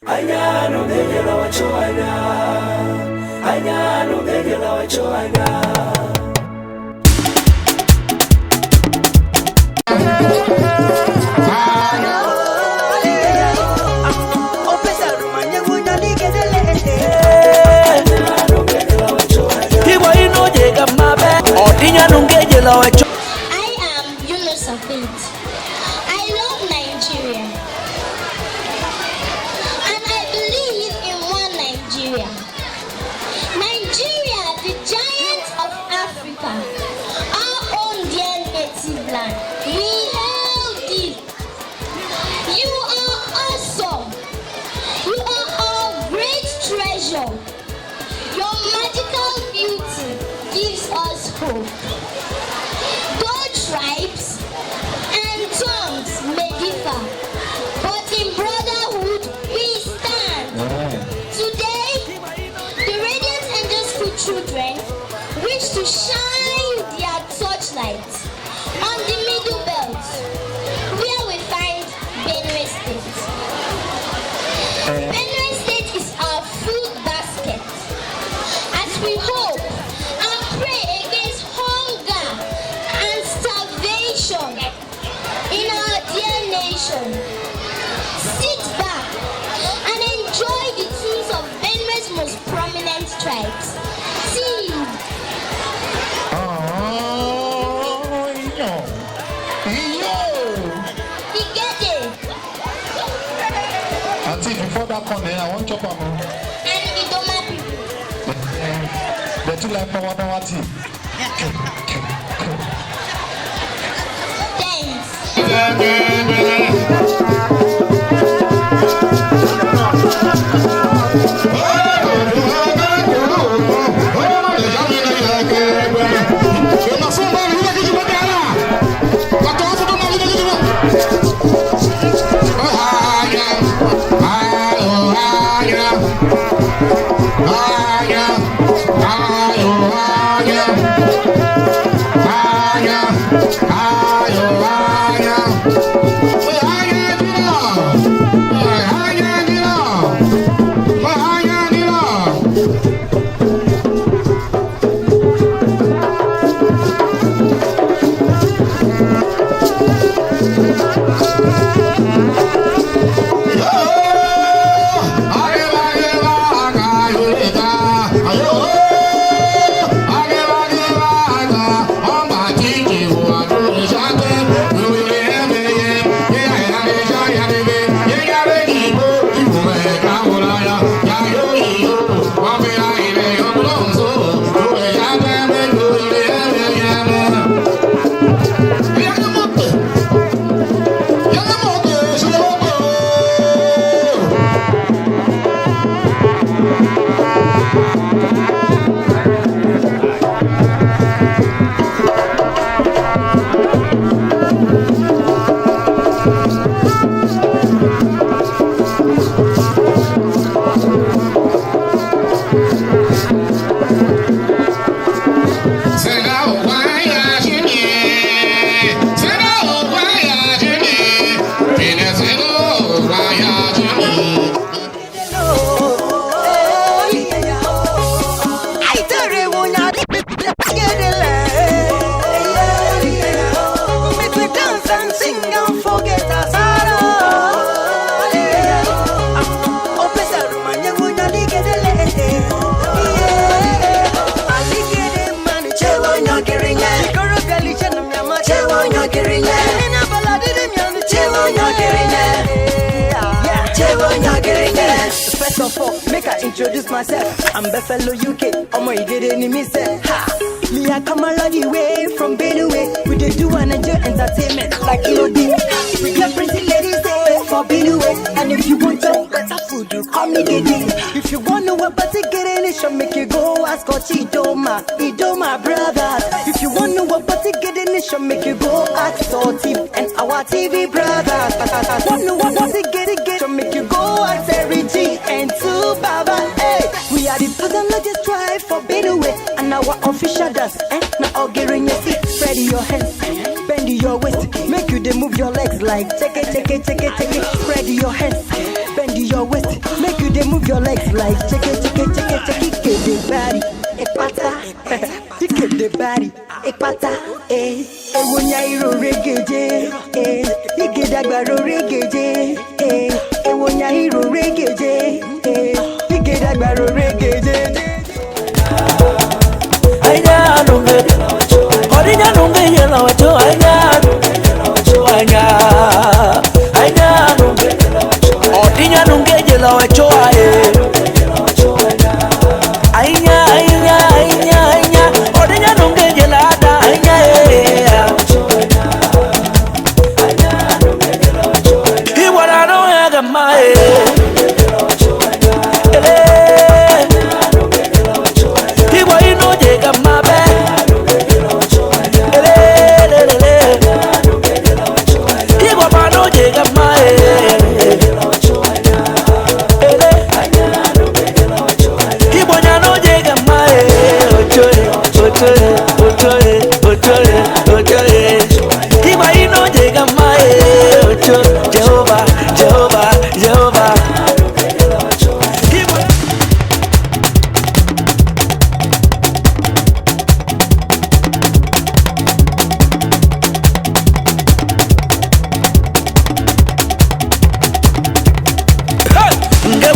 Anyano begela wachoana. Anyano begela wachoana. I am Yunus Afid. I love Nigeria. And I believe in one Nigeria. Nigeria, the giant of Africa. Our own dear native land. We hail thee. You are awesome. You are our great treasure. Your magical beauty gives us hope. Though tribes and tongues may differ, but in brotherhood we stand. Today, the radiant angel school children wish to shine their torchlight on the middle belt, where we find Benue State. Benue State is our food basket, as we hope and pray against hunger and starvation in our dear nation. Sit back and enjoy the tunes of Benue's most prominent tribes. See, Igede Auntie, before that corner, I want chop am. and Idoma people. The two like power tea. First of all, make I introduce myself. I'm Buffalo UK. Omo Igede ni me say. Ha! Me I come a long way from Benue. We dey do an enjoy entertainment like Idoma. We get pretty ladies there for Benue. And if you want to better food, you come Igede. If you want to know what to get in, it should make you go ask Idoma. Idoma brothers. If you want to know what to get in, it should make you go ask Salty and our TV brothers. Want to know what to get it, should make you go ask Terry G and two Baba. Hey, we are the largest tribe for Benue and our official dance. Now all get in your seat, spread your hands, bend your waist, make you they move your legs like take it, spread your hands, bend your waist, make you dey move your legs like check it, the body, ekpata, the body, ekpata, ewonya iro regeje, Igede agbaro regeje, ewonya iro regeje, Igede agbaro regeje. Aina nunge, orinya nunge yela wacho aina nunge, aina nunge, orinya nunge yela wacho ae. Nge